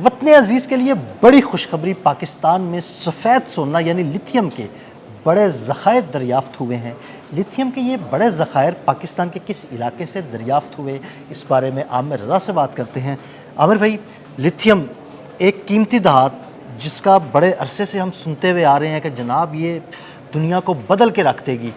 वतन अजीज़ के लिए बड़ी खुशखबरी, पाकिस्तान में सफ़ेद सोना यानी लिथियम के बड़े ज़खायर दरियाफ़्त हुए हैं। लिथियम के ये बड़े ज़खायर पाकिस्तान के किस इलाके से दरियाफ़्त हुए, इस बारे में आमिर रज़ा से बात करते हैं। आमिर भाई, लिथियम एक कीमती धात जिसका बड़े अरसे से हम सुनते हुए आ रहे हैं कि जनाब ये दुनिया को बदल के रख देगी।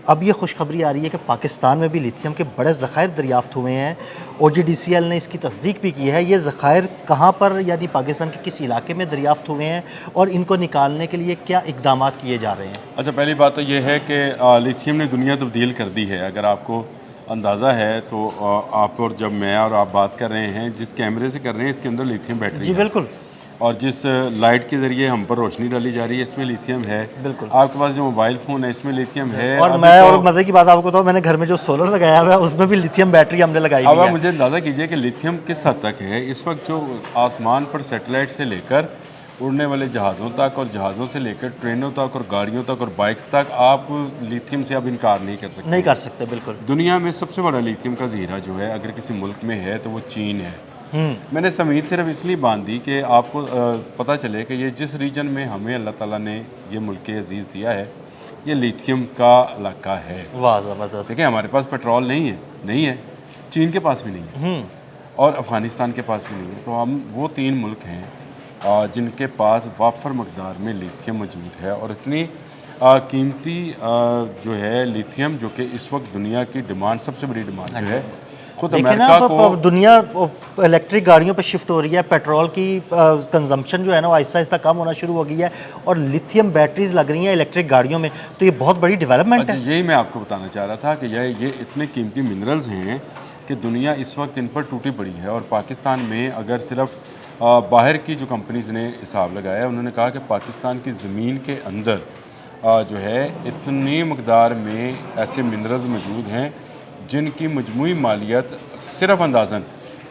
अब ये खुशखबरी आ रही है कि पाकिस्तान में भी लिथियम के बड़े ज़खायर दरियाफ़्त हुए हैं। OGDCL ने इसकी तस्दीक भी की है। ये ज़खायर कहाँ पर यानी पाकिस्तान के किस इलाके में दरियाफ़्त हुए हैं और इनको निकालने के लिए क्या इक़दाम किए जा रहे हैं? अच्छा, पहली बात तो ये है कि लिथियम ने दुनिया तब्दील कर दी है। अगर आपको अंदाज़ा है तो आप और जब मैं और आप बात कर रहे हैं, जिस कैमरे से कर रहे हैं, इसके अंदर लिथियम बैटरी जी है। बिल्कुल। और जिस लाइट के ज़रिए हम पर रोशनी डाली जा रही है, इसमें लिथियम है। बिल्कुल। आपके पास जो मोबाइल फ़ोन है, इसमें लिथियम है। और मैं और मज़े की बात आपको बताऊँ, मैंने घर में जो सोलर लगाया हुआ है उसमें भी लिथियम बैटरी हमने लगाई हुई अब है। आप मुझे अंदाज़ा कीजिए कि लिथियम किस हद तक है। इस वक्त जो आसमान पर सैटेलाइट से लेकर उड़ने वाले जहाज़ों तक और जहाज़ों से लेकर ट्रेनों तक और गाड़ियों तक और बाइक्स तक, आप लिथियम से अब इनकार नहीं कर सकते। नहीं कर सकते, बिल्कुल। दुनिया में सबसे बड़ा लिथियम का ज़हीरा जो है, अगर किसी मुल्क में है तो वो चीन है। मैंने तमीज़ सिर्फ इसलिए बांध दी कि आपको पता चले कि ये जिस रीजन में हमें अल्लाह ताला ने ये मुल्क अज़ीज़ दिया है, ये लिथियम का इलाका है। वाह, ज़बरदस्त। देखिए, हमारे पास पेट्रोल नहीं है, चीन के पास भी नहीं है और अफ़गानिस्तान के पास भी नहीं है। तो हम वो 3 मुल्क हैं जिनके पास वाफर मकदार में लिथियम मौजूद है। और इतनी कीमती जो है लिथियम, जो कि इस वक्त दुनिया की डिमांड, सबसे बड़ी डिमांड जो है, खुद देखिए ना, अमेरिका को। अब दुनिया इलेक्ट्रिक गाड़ियों पे शिफ्ट हो रही है। पेट्रोल की कंजम्पशन जो है ना वो आहिस्ता आहिस्ता कम होना शुरू हो गई है और लिथियम बैटरीज लग रही हैं इलेक्ट्रिक गाड़ियों में। तो ये बहुत बड़ी डेवलपमेंट है। यही मैं आपको बताना चाह रहा था कि ये इतने कीमती मिनरल्स हैं कि दुनिया इस वक्त इन पर टूटी पड़ी है। और पाकिस्तान में अगर सिर्फ बाहर की जो कंपनीज़ ने हिसाब लगाया, उन्होंने कहा कि पाकिस्तान की ज़मीन के अंदर जो है इतनी मकदार में ऐसे मिनरल्स मौजूद हैं जिनकी मजमूई मालियत सिर्फ अंदाज़न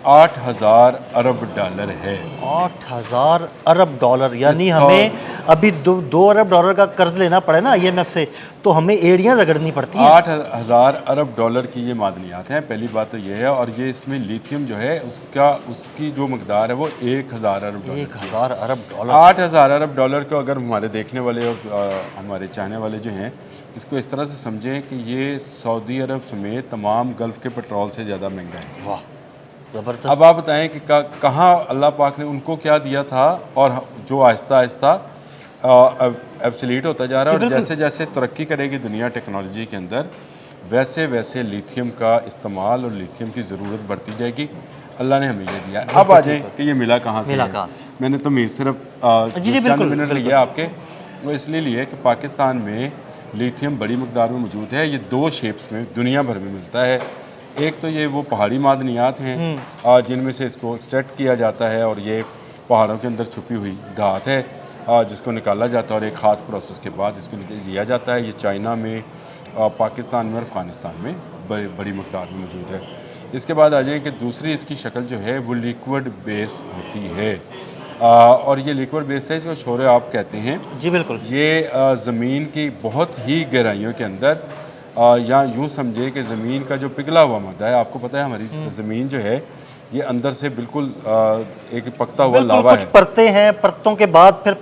8,000 अरब डॉलर है। 8,000 अरब डॉलर, यानी हमें अभी 2 अरब डॉलर का कर्ज लेना पड़े ना IMF से तो हमें एड़ियाँ रगड़नी पड़ती हैं। 8,000 अरब डॉलर की ये मादनियात हैं। पहली बात तो ये है। और ये इसमें लिथियम जो है उसकी जो मकदार है वो 1,000 अरब डॉलर 1,000 अरब डॉलर। 8,000 अरब डॉलर को अगर हमारे देखने वाले और हमारे चाहने वाले जो हैं, इसको इस तरह से समझें कि ये सऊदी अरब समेत तमाम गल्फ़ के पेट्रोल से ज़्यादा महंगा है। वाह, ज़बरदस्त। अब आप बताएं कि कहाँ अल्लाह पाक ने उनको क्या दिया था और जो आहिस्ता आहिस्ता एब्सोल्यूट होता जा रहा है। और जैसे जैसे तरक्की करेगी दुनिया टेक्नोलॉजी के अंदर, वैसे वैसे लिथियम का इस्तेमाल और लिथियम की ज़रूरत बढ़ती जाएगी। अल्लाह ने हमें ये दिया। अब आ जाए कि ये मिला कहाँ से है। मैंने तो सिर्फ चंद मिनट लिया आपके, वो इसलिए लिए कि पाकिस्तान में लिथियम बड़ी मकदार में मौजूद है। ये 2 शेप्स में दुनिया भर में मिलता है। एक तो ये वो पहाड़ी मादनियात हैं जिनमें से इसको एक्सट्रैक्ट किया जाता है और ये पहाड़ों के अंदर छुपी हुई धात है जिसको निकाला जाता है और एक ख़ास प्रोसेस के बाद इसको लिया जाता है। ये चाइना में, पाकिस्तान में और अफ़गानिस्तान में बड़ी मकदार में मौजूद है। इसके बाद आ जाए कि दूसरी इसकी शक्ल जो है वो लिक्विड बेस होती है और ये लिक्विड बेस है, इसको शोरे आप कहते हैं। जी बिल्कुल। ये ज़मीन की बहुत ही गहराइयों के अंदर या यूँ समझे कि ज़मीन का जो पिघला हुआ मादा है, आपको पता है हमारी ज़मीन जो है ये अंदर से बिल्कुल एक पकता हुआ लावा है। कुछ परतें हैं, परतों के बाद फिर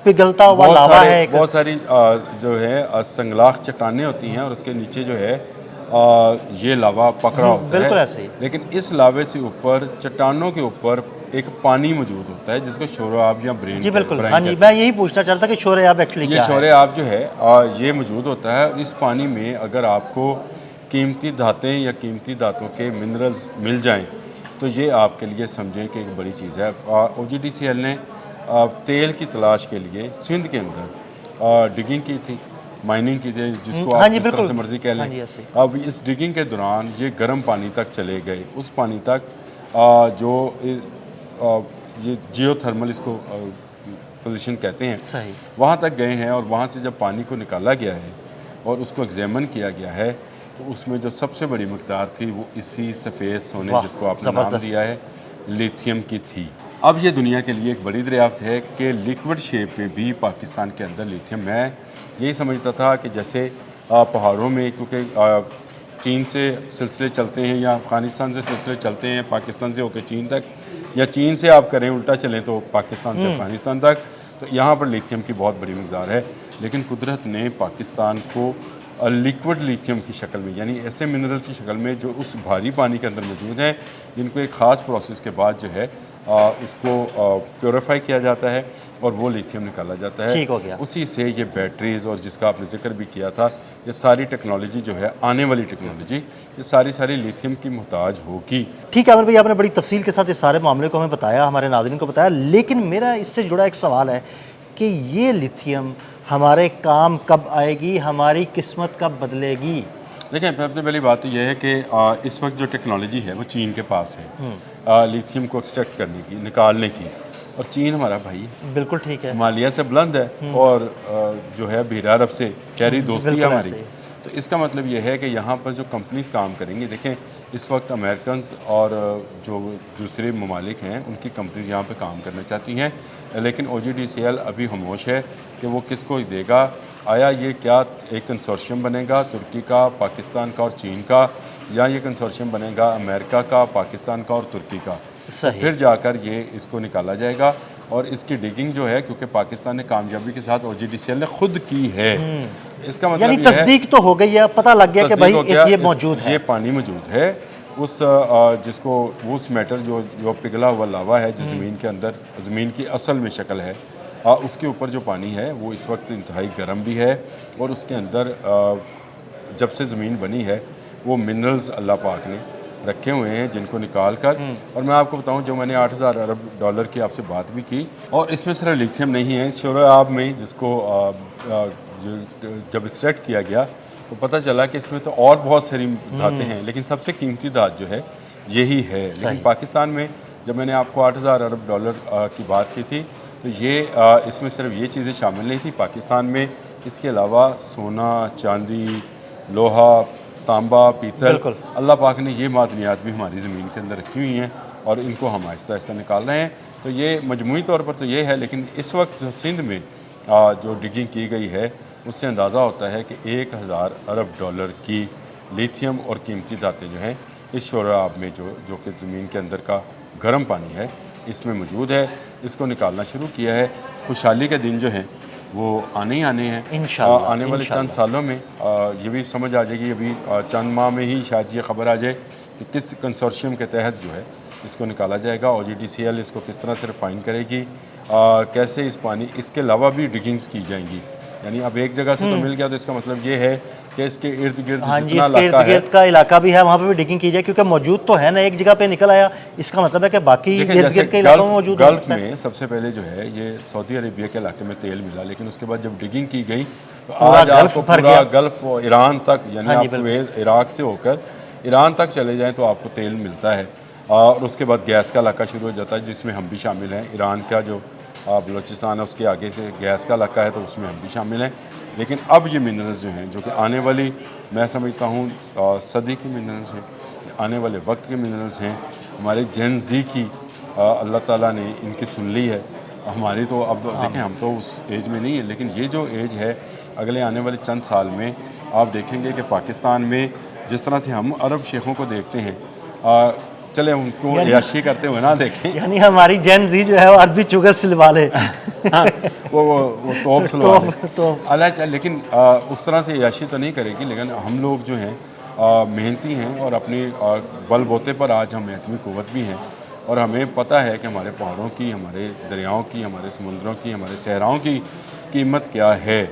पिघलता हुआ लावा है। बहुत सारी जो है संगलाख चट्टानें होती हैं और उसके नीचे जो है ये लावा पकड़ा होता है। बिल्कुल ऐसे ही। लेकिन इस लावे से ऊपर, चट्टानों के ऊपर एक पानी मौजूद होता है जिसको शोरआब या ब्रेन। जी बिल्कुल। हाँ जी, मैं यही पूछना चाहता था कि शोरआब एक्चुअली क्या है। ये शोरआब जो है ये मौजूद होता है। इस पानी में अगर आपको कीमती धातें या कीमती धातों के मिनरल्स मिल जाएं तो ये आपके लिए समझें कि एक बड़ी चीज़ है। OGDCL ने तेल की तलाश के लिए सिंध के अंदर डिगिंग की थी, माइनिंग की थी, जिसको आप जिस तरह से मर्जी कह लें। अब इस डिगिंग के दौरान ये गर्म पानी तक चले गए। उस पानी तक जो ये जियोथर्मल इसको पोजीशन कहते हैं, सही, वहाँ तक गए हैं। और वहाँ से जब पानी को निकाला गया है और उसको एग्जामिन किया गया है तो उसमें जो सबसे बड़ी मकदार थी वो इसी सफ़ेद सोने, जिसको आपने नाम दिया है लिथियम की थी। अब ये दुनिया के लिए एक बड़ी दरियाफ्त है कि लिक्विड शेप में भी पाकिस्तान के अंदर लिथियम है। यही समझता था कि जैसे पहाड़ों में, क्योंकि चीन से सिलसिले चलते हैं या अफ़गानिस्तान से सिलसिले चलते हैं, पाकिस्तान से होकर चीन तक, या चीन से आप करें उल्टा चलें तो पाकिस्तान से अफगानिस्तान तक, तो यहाँ पर लिथियम की बहुत बड़ी मकदार है। लेकिन कुदरत ने पाकिस्तान को लिक्विड लिथियम की शक्ल में, यानी ऐसे मिनरल्स की शक्ल में जो उस भारी पानी के अंदर मौजूद हैं, जिनको एक ख़ास प्रोसेस के बाद जो है उसको प्योरीफाई किया जाता है और वो लिथियम निकाला जाता है। ठीक हो गया। उसी से ये बैटरीज और जिसका आपने जिक्र भी किया था, ये सारी टेक्नोलॉजी जो है, आने वाली टेक्नोलॉजी, ये सारी लिथियम की मोहताज होगी। ठीक है आमिर भाई, आपने बड़ी तफसील के साथ इस सारे मामले को हमें बताया, हमारे नाज़रीन को बताया, लेकिन मेरा इससे जुड़ा एक सवाल है कि ये लिथियम हमारे काम कब आएगी, हमारी किस्मत कब बदलेगी? देखिए, सबसे पहली बात तो यह है कि इस वक्त जो टेक्नोलॉजी है वो चीन के पास है लिथियम को एक्सट्रैक्ट करने की, निकालने की, और चीन हमारा भाई है, बिल्कुल ठीक है, हिमालय से बुलंद है और जो है बहीरा अरब से गहरी दोस्ती है बिल्कुल हमारी। ऐसे ही। तो इसका मतलब ये है कि यहाँ पर जो कंपनीज काम करेंगी, देखें इस वक्त अमेरिकन और जो दूसरे ममालिक हैं उनकी कंपनीज यहाँ पे काम करना चाहती हैं, लेकिन OGDCL अभी खामोश है कि वो किसको देगा। आया ये क्या एक कंसोर्शियम बनेगा तुर्की का, पाकिस्तान का और चीन का, या ये कंसोर्शियम बनेगा अमेरिका का, पाकिस्तान का और तुर्की का? सही। फिर जाकर ये इसको निकाला जाएगा। और इसकी डिगिंग जो है, क्योंकि पाकिस्तान ने कामयाबी के साथ OGDCL ने खुद की है, इसका मतलब यानी ये है तस्दीक तो हो गई है, पता लग गया कि तस्दीक भाई हो गया, ये मौजूद है। ये पानी मौजूद है। उस जिसको उस मैटर जो पिघला हुआ लावा है जो ज़मीन के अंदर, ज़मीन की असल में शक्ल है, उसके ऊपर जो पानी है वो इस वक्त इंतहाई गर्म भी है, और उसके अंदर जब से ज़मीन बनी है वो मिनरल्स अल्लाह पाक ने रखे हुए हैं जिनको निकाल कर। और मैं आपको बताऊं, जो मैंने 8,000 अरब डॉलर की आपसे बात भी की, और इसमें सिर्फ लिथियम नहीं है, शोराब में जिसको जब एक्सट्रैक्ट किया गया तो पता चला कि इसमें तो और बहुत सारी धातें हैं, लेकिन सबसे कीमती धात जो है यही है। लेकिन पाकिस्तान में जब मैंने आपको 8,000 अरब डॉलर की बात की थी, तो ये इसमें सिर्फ ये चीज़ें शामिल नहीं थी। पाकिस्तान में इसके अलावा सोना, चांदी, लोहा, तांबा, पीतल, अल्लाह पाक ने ये मादनियात भी हमारी ज़मीन के अंदर रखी हुई हैं और इनको हम आहिस्ता आहिस्ता निकाल रहे हैं। तो ये मजमूई तौर पर तो ये है, लेकिन इस वक्त जो सिंध में जो डिगिंग की गई है उससे अंदाज़ा होता है कि 1,000 अरब डॉलर की लिथियम और कीमती धातें जो हैं इस शोराब में जो कि ज़मीन के अंदर का गर्म पानी है इसमें मौजूद है। इसको निकालना शुरू किया है। खुशहाली के दिन जो हैं वो आने ही आने हैं इंशाअल्लाह। आने वाले चंद सालों में ये भी समझ आ जाएगी, अभी चंद माह में ही शायद ये खबर आ जाए कि किस कंसोर्शियम के तहत जो है इसको निकाला जाएगा। OGDCL इसको किस तरह से रिफाइन करेगी, कैसे इस पानी, इसके अलावा भी डिगिंग्स की जाएंगी। यानी अब एक जगह से तो मिल गया, तो इसका मतलब ये है कि इसके इर्द गिर्द हाँ जी, जितना इसके इलाका इर्द गिर्द का इलाका भी है, वहाँ पे भी डिगिंग की जाए, क्योंकि मौजूद तो है ना, एक जगह पे निकल आया, इसका मतलब है कि बाकी देखें, इर्द जैसे गिर्द के इलाकों में मौजूद हो गल्फ सकता है। में सबसे पहले जो है ये सऊदी अरेबिया के इलाके में तेल मिला, लेकिन उसके बाद जब डिगिंग की गई तो पूरा आज गल्फ आपको भर पूरा गया। गल्फ और ईरान तक, यानी हाँ जी, आप कुवैत, इराक से होकर ईरान तक चले जाएं तो आपको तेल मिलता है। और उसके बाद गैस का इलाका शुरू हो जाता है जिसमें हम भी शामिल हैं। ईरान का जो बलूचिस्तान है उसके आगे से गैस का इलाका है, तो उसमें हम भी शामिल हैं। लेकिन अब ये मिनरल्स जो हैं, जो कि आने वाली, मैं समझता हूँ सदी के मिनरल्स हैं, आने वाले वक्त के मिनरल्स हैं। हमारे जेन ज़ी की अल्लाह ताला ने इनकी सुन ली है। हमारी तो अब देखें, हम तो उस एज में नहीं है, लेकिन ये जो एज है अगले आने वाले चंद साल में आप देखेंगे कि पाकिस्तान में जिस तरह से हम अरब शेखों को देखते हैं, चले उनको याशी करते हुए ना देखें, यानी हमारी जेन जी जो है वो अरबी चुगर सिलवा ले। हाँ, वो तोप सलवा ले। लेकिन उस तरह से याशी तो नहीं करेगी, लेकिन हम लोग जो हैं मेहनती हैं और अपनी बल बोते पर आज हम इतनी कुव्वत भी हैं, और हमें पता है कि हमारे पहाड़ों की, हमारे दरियाओं की, हमारे समुद्रों की, हमारे सहराओं की कीमत क्या है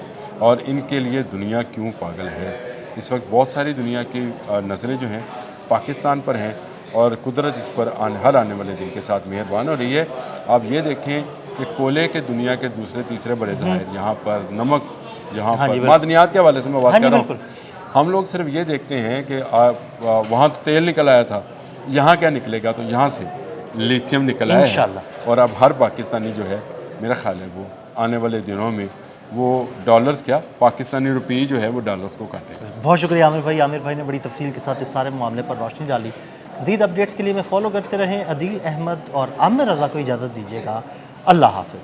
और इनके लिए दुनिया क्यों पागल है। इस वक्त बहुत सारी दुनिया की नज़रें जो हैं पाकिस्तान पर हैं, और कुदरत इस पर हर आने वाले दिन के साथ मेहरबान हो रही है। आप ये देखें कि कोयले के दुनिया के दूसरे तीसरे बड़े ज़ाहिर, यहाँ पर नमक, यहाँ पर मादनियात के हवाले से मैं बात कर रहा हूँ, हम लोग सिर्फ ये देखते हैं कि वहाँ तो तेल निकल आया था, यहाँ क्या निकलेगा, तो यहाँ से लिथियम निकल आया है। और अब हर पाकिस्तानी जो है, मेरा ख्याल है वो आने वाले दिनों में वो डॉलर्स क्या, पाकिस्तानी रुपये जो है वो डॉलर्स को काटेगा। बहुत शुक्रिया आमिर भाई। आमिर भाई ने बड़ी तफसील के साथ इस सारे मामले पर रोशनी डाली। मज़ीद अपडेट्स के लिए मैं फॉलो करते रहें अदील अहमद और आमिर रज़ा को इजाज़त दीजिएगा। अल्लाह हाफ़िज़।